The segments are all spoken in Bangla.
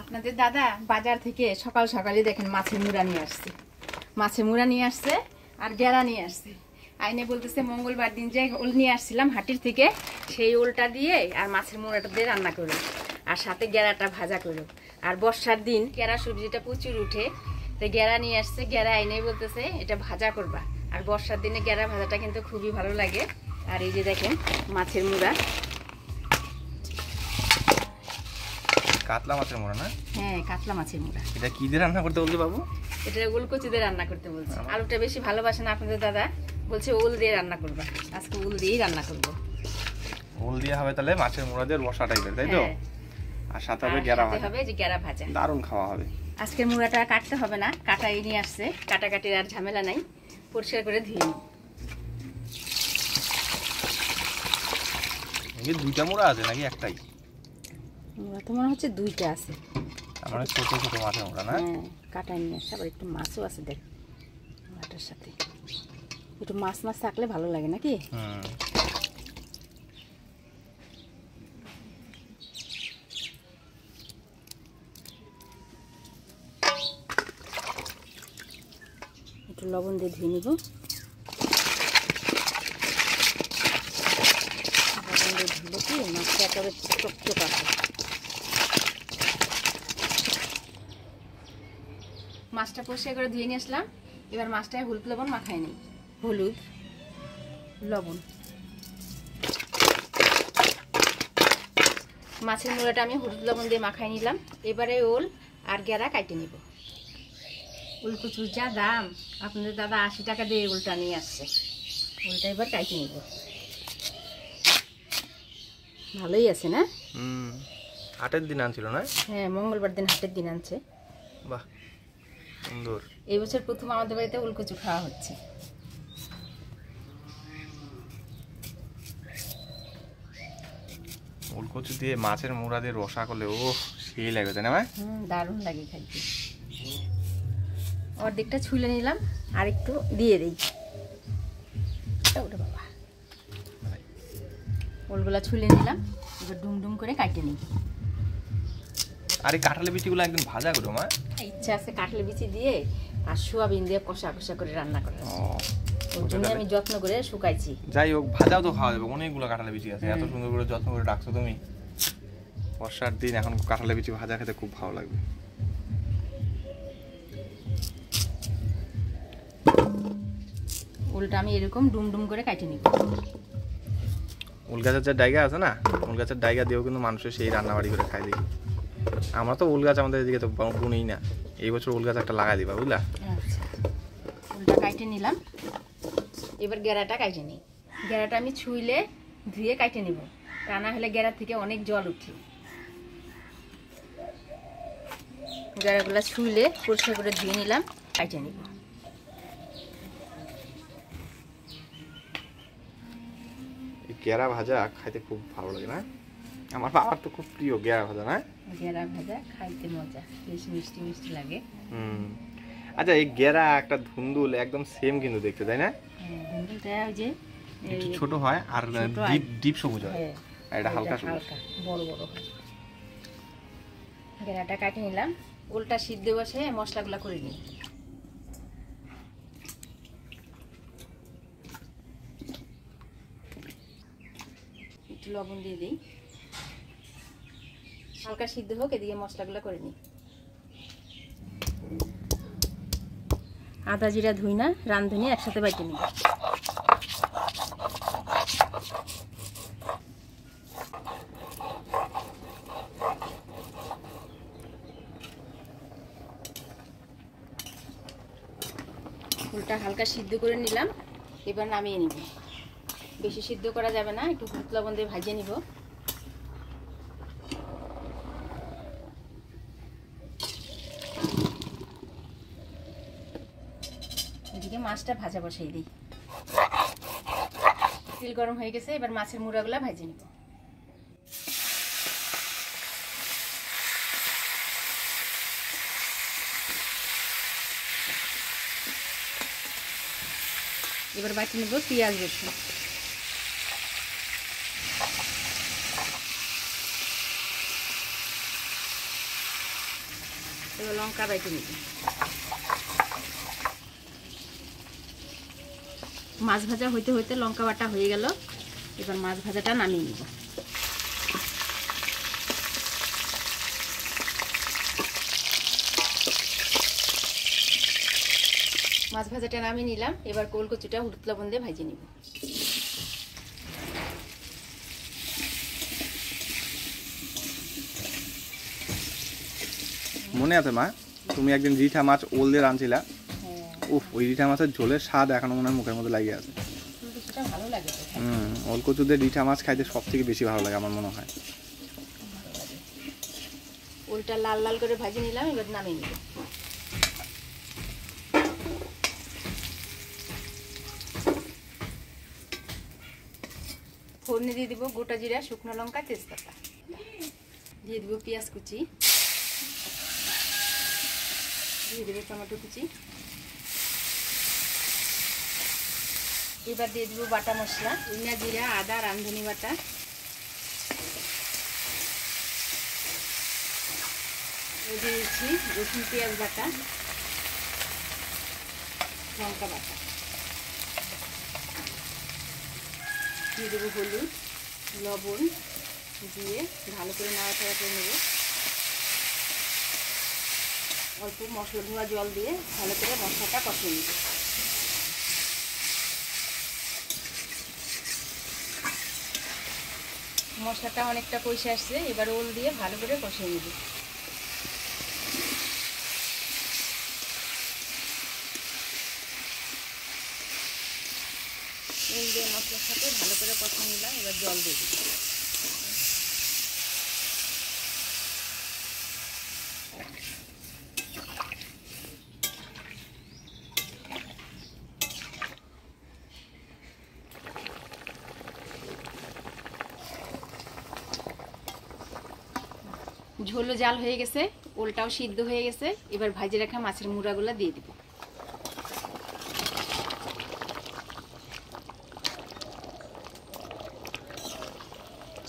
আপনাদের দাদা বাজার থেকে সকাল সকালে দেখেন মাছের মুড়া নিয়ে আসছে, মাছের মুড়া নিয়ে আসছে আর গেরা নিয়ে আসছে। আইনে বলতেছে মঙ্গলবার দিন যে ওল নিয়ে আসছিলাম হাটির থেকে, সেই ওলটা দিয়ে আর মাছের মুড়াটা দিয়ে রান্না করো, আর সাথে গেরাটা ভাজা করো। আর বর্ষার দিন গেরা সবজিটা প্রচুর উঠে, তো গেরা নিয়ে আসছে। গেরা আইনে বলতেছে এটা ভাজা করবা, আর বর্ষার দিনে গেরা ভাজাটা কিন্তু খুবই ভালো লাগে। আর এই যে দেখেন মাছের মুড়া, কাতলা মাছের মুড়া না? হ্যাঁ, কাতলা মাছের মুড়া। এটা কি দিয়ে রান্না করতে বলছে বাবু? এটা ওলকচি দিয়ে রান্না করতে বলছে। আলুটা বেশি ভালোবাসেন আপনাদের দাদা, বলছে ওল দিয়ে রান্না করবা। আজকে ওল দিয়েই রান্না করবো। ওল দিয়ে হবে তাহলে মাছের মুড়া দিয়ে রসা টাইপের, তাই তো? আর সাথে হবে গেরা ভাজা, হবে যে গেরা ভাজা, দারুণ খাওয়া হবে। আজকের মুড়াটা কাটতে হবে না, কাটাই নিয়ে আসছে, কাটাকাটির আর ঝামেলা নাই। পরিষ্কার করে ধুয়ে নিই। এই দুইটা মুড়া আছে নাকি একটাই? মুড়া তো মনে হচ্ছে দুইটা আছে। মানে ছোট ছোট মাছের মুড়া না? হ্যাঁ, কাটাই নিয়ে আসছে। আবার একটু মাছও আছে, দেখ মুড়াটার সাথে একটু মাছ মাছ থাকলে ভালো লাগে নাকি? একটু লবণ দিয়ে ধুয়ে নিব। লবণ দিয়ে ধুলে কি মাছটা একেবারে চকচক আছে। মাছটা পরিষ্কার করে ধুয়ে নিয়ে আসলাম। এবার মাছটায় হলুদ লবণ মাখাই নিই। হলুদ লবণ, মাছের মুড়াটা আমি হলুদ লবণ দিয়ে মাখাই নিলাম। এবারে ওল আর গেরা কাটে নিব। ওলকচুর যা দাম, আপনাদের দাদা 80 টাকা দিয়ে ওলটা নিয়ে আসছে। ওলটা এবার কাটে নিব। ভালোই আছে না? হাটের দিন আনছিল না? হ্যাঁ, মঙ্গলবার দিন হাটের দিন আনছে। বাহ, সুন্দর। এই বছর প্রথম আমাদের বাড়িতে ওলকচু খাওয়া হচ্ছে। ওলকচু দিয়ে মাছের মুড়া দিয়ে রসা করলে ও সেই লাগবে, তাই না ভাই? দারুণ লাগে খাইতে। অর্ধেকটা ছুলে নিলাম, আর একটু দিয়ে দিই। ওটা বাবা, ওলগুলা ছুলে নিলাম। এবার ডুমডুম করে কাটে নিই। আর এই কাঁঠালের বিচিগুলো একদম ভাজা করো মা? ইচ্ছা আছে কাঁঠালের বিচি দিয়ে আর সোয়াবিন দিয়ে কষা কষা করে রান্না করার। ওর জন্য আমি যত্ন করে শুকাইছি। যাই হোক, ভাজাও তো খাওয়া যাবে। অনেকগুলো কাঁঠালের বিচি আছে, এত সুন্দর করে যত্ন করে রাখছো তুমি। বর্ষার দিন এখন কাঁঠালের বিচি ভাজা খেতে খুব ভালো লাগবে। ওলটা আমি এরকম ডুমডুম করে কাটে নিব। ওল গাছের যে ডাইগা আছে না, ওল গাছের ডাইগা দিয়েও কিন্তু মানুষের সেই রান্নাবাড়ি করে খাই দেখি। আমরা তো ওল গাছ আমাদের এদিকে তো বুনেই না। এই বছর ওল গাছ একটা লাগাই দিবা, বুঝলা? আচ্ছা, ওলটা কাটে নিলাম। এবার গেরাটা কাটে নিই। গেরাটা আমি ছুইলে ধুয়ে কাটে নিব, তা না হলে গেরা থেকে অনেক জল উঠে। গেরাগুলো ছুইলে পরিষ্কার করে ধুয়ে নিলাম, কাটে নিব। গেরা ভাজা খাইতে খুব ভালো লাগে না? আমার বাবার তো খুব প্রিয় গেরা ভাজা, না? গেরা ভাজা খাইতে মজা, বেশ মিষ্টি মিষ্টি লাগে। আচ্ছা, এই গেরা একটা ধুন্দুল একদম সেম কিন্তু দেখতে, তাই না? ধুন্দুলটা ওই যে একটু ছোট হয় আর ডিপ সবুজ হয়, আর এটা হালকা সবুজ, বড় বড় হয়। গেরাটা কাটে নিলাম। ওলটা সিদ্ধ বসে মশলাগুলো করে নিই। একটু লবণ দিয়ে দিই, হালকা সিদ্ধ হোক, এদিকে মশলাগুলো করে নিই। আদা জিরা ধুই না, রাঁধুনি একসাথে বাইটে নিই। ফুলটা হালকা সিদ্ধ করে নিলাম। এবার নামিয়ে নিব। বেশি সিদ্ধ করা যাবে না, একটু হলুদ লবণ দিয়ে ভাজিয়ে নিব। এদিকে মাছটা ভাজা বসাই দিই। তেল গরম হয়ে গেছে, এবার মাছের মুড়াগুলা ভাজে নিব। এবার বাটি নেব পেঁয়াজ রসুন। এবার লঙ্কা বাইটে নিব। মাছ ভাজা হইতে হইতে লঙ্কা বাটা হয়ে গেল, এবার মাছ ভাজাটা নামিয়ে নিব। মাছ ভাজাটা নামিয়ে নিলাম, এবার কোল কচুটা হলুদ লবণ দিয়ে ভাজে নিব। মনে আছে মা, তুমি একদিন রিঠা মাছ ওল দিয়ে রাঁধছিলা? উফ, ওই রিঠা মাছের ঝোলের স্বাদ এখনো মনে হয় মুখের মধ্যে লাগিয়ে আছে। ভালো লাগে। ওল কচু দিয়ে রিঠা মাছ খাইতে সব থেকে বেশি ভালো লাগে আমার মনে হয়। ওলটা লাল লাল করে ভাজে নিলাম, এবার নামিয়ে নিব। ফোড়নে দিয়ে দিব গোটা জিরা, শুকনো লঙ্কা, তেজপাতা। দিয়ে দিব পেঁয়াজ কুচি, দিয়ে দেবো টমেটো কুচি। এবার দিয়ে দিব বাটা মশলা, ধনিয়া, জিরা, আদা, রাঁধুনি বাটা, দিয়েছি রসুন পেঁয়াজ বাটা, লঙ্কা বাটা। দিয়ে দেবো হলুদ, লবণ দিয়ে ভালো করে নাড়াচাড়া করে নেব। অল্প মশলা ধোয়া জল দিয়ে ভালো করে মশলাটা কষিয়ে নেব। মশলাটা অনেকটা কষে আসছে, এবার ওল দিয়ে ভালো করে কষিয়ে নেব। ওল দিয়ে মশলার সাথে ভালো করে কষিয়ে নিলাম, এবার জল দিয়ে দিই। ঝোলও জাল হয়ে গেছে, ওলটাও সিদ্ধ হয়ে গেছে, এবার ভাজে রাখা মাছের মুড়াগুলো দিয়ে দিব।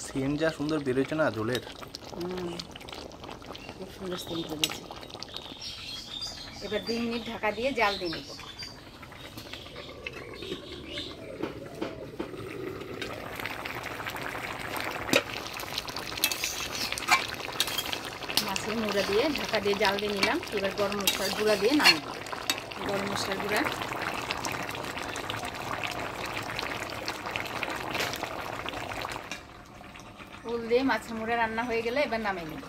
সেন্ট যা সুন্দর বেরোচ্ছে না ঝোলের, খুব সুন্দর সেন্ট বেরোচ্ছে। এবার 2 মিনিট ঢাকা দিয়ে জাল দিয়ে নেব। মাছের মুড়া দিয়ে ঢাকা দিয়ে জাল দিয়ে নিলাম, এবার গরম মশলার গুঁড়া দিয়ে নামিয়ে দেব। গরম মশলার গুঁড়া, ওল দিয়ে মাছের মুড়া রান্না হয়ে গেলে এবার নামিয়ে নেব।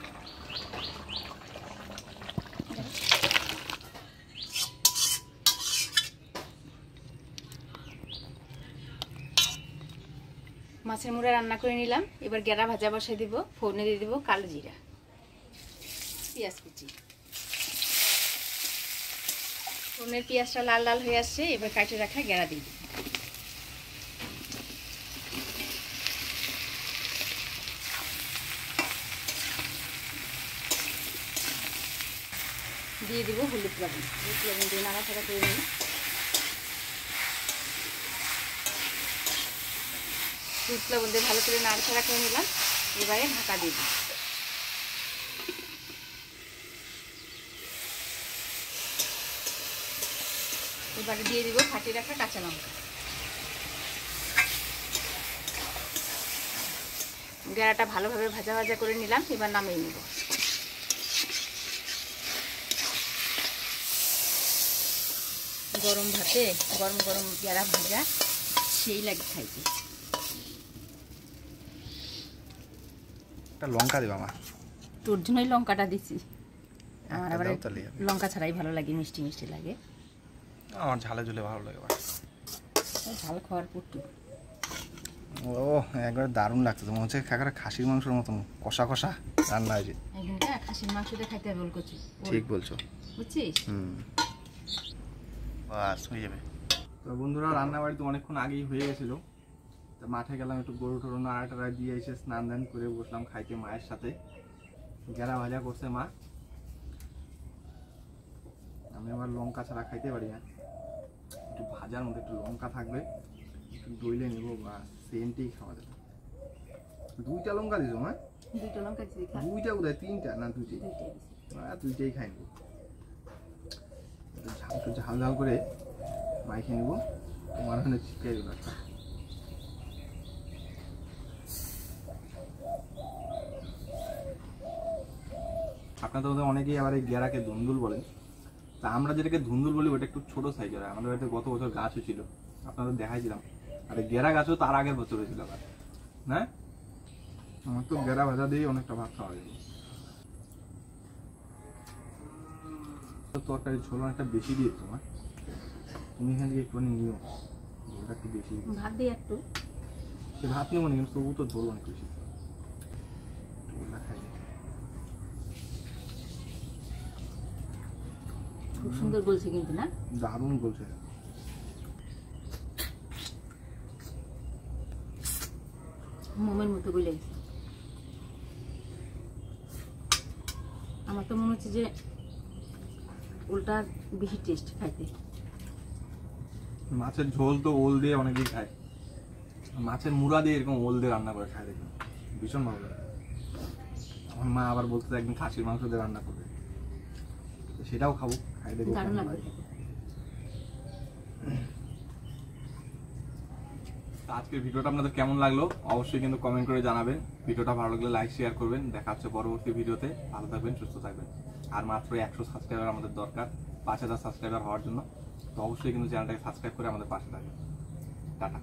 মাছের মুড়া রান্না করে নিলাম, এবার গেরা ভাজা বসাই দিব। ফোড়নে দিয়ে দিব কালো জিরা, পেঁয়াজ কুচি। ফোড়নের পেঁয়াজটা লাল লাল হয়ে আসছে, এবার কাটে রাখা গেরা দিয়ে দিব। দিয়ে দিব হলুদ লবণ, হলুদ লবণ দিয়ে নাড়াচাড়া করে নিই। হলুদ লবণ দিয়ে ভালো করে নাড়াচাড়া করে নিলাম, এবারে ঢাকা দিয়ে দিই। এবারে দিয়ে দিব ফাটিয়ে রাখা কাঁচা লঙ্কা। গেরাটা ভালোভাবে ভাজা ভাজা করে নিলাম, এবার নামিয়ে নিব। গরম ভাতে গরম গরম গেরা ভাজা সেই লাগে খাইতে। একটা লঙ্কা দিবা মা? তোর জন্যই লঙ্কাটা দিছি, আমার আবার লঙ্কা ছাড়াই ভালো লাগে, মিষ্টি মিষ্টি লাগে। আমার ঝালে ঝুলে ভালো লাগে, ঝাল খাওয়ার পট্টু। ও একবারে দারুণ লাগছে, মনে হচ্ছে কাকারা খাসির মাংসের মতন কষা কষা রান্না হয়েছে। এখানটা খাসির মাংসটা খাইতে রোল করছি। ঠিক বলছো, বুঝছিস? বাস হয়ে যাবে। তো বন্ধুরা, রান্না বাড়ি তো অনেকক্ষণ আগেই হয়ে গেছিলো। তো মাঠে গেলাম, একটু গরু টরু নাড়া দিয়ে এসে স্নান দান করে বসলাম খাইতে মায়ের সাথে। গেরা ভাজা করছে মা, আমি আবার লঙ্কা ছাড়া খাইতে পারি না। একটু ভাজার মধ্যে একটু লঙ্কা থাকবে, একটু দইলে নেবো বা সেন্টেই খাওয়া যাবে। 2টা লঙ্কা দিছো মা? দুইটা লঙ্কা দিছি খা। দুইটা কোথায়, তিনটা না দুইটাই? দুইটাই দিছি। দুইটাই খাই নেবো। একটু ঝাল ঝাল করে মাইখে নেবো, তোমার ওখানে ছিটকাই দেবো একটা। আপনাদের মধ্যে অনেকেই আবার এই গেরাকে ধুন্দুল বলেন, তা আমরা যেটাকে ধুন্দুল বলি ওটা একটু ছোট সাইজের হয়। আমাদের বাড়িতে গত বছর গাছ হয়েছিল, আপনাদের দেখাইছিলাম। আর এই গেরা গাছও তার আগের বছর হয়েছিল আবার, না? আমার তো গেরা ভাজা দিয়ে অনেকটা ভাত খাওয়া যায়। তরকারি ঝোল অনেকটা বেশি দিয়ে তোমার, তুমি এখান থেকে একটুখানি নিও, ঝোলটা একটু বেশি। ভাত দিয়ে একটু সে ভাত নেবো না, কিন্তু তবু তো ঝোল অনেক বেশি। ঝোলটা খাই। খুব সুন্দর বলছে কিন্তু না? দারুণ বলছে। মোমের মতো বলে গেছে। আমার তো মনে হচ্ছে যে ওলটা বেশি টেস্ট খাইতে। মাছের ঝোল তো ওল দিয়ে অনেকেই খায়, মাছের মুড়া দিয়ে এরকম ওল দিয়ে রান্না করে খায়, দেখুন ভীষণ ভালো লাগে। আমার মা আবার বলতে একদিন খাসির মাংস দিয়ে রান্না করবে, সেটাও খাবো, খাই দেখবো। দারুণ লাগবে। আজকের ভিডিওটা আপনাদের কেমন লাগলো অবশ্যই কিন্তু কমেন্ট করে জানাবেন। ভিডিওটা ভালো লাগলে লাইক শেয়ার করবেন। দেখা হচ্ছে পরবর্তী ভিডিওতে। ভালো থাকবেন, সুস্থ থাকবেন। আর মাত্র 100 সাবস্ক্রাইবার আমাদের দরকার 5000 সাবস্ক্রাইবার হওয়ার জন্য। তো অবশ্যই কিন্তু চ্যানেলটাকে সাবস্ক্রাইব করে আমাদের পাশে থাকবেন। টাটা।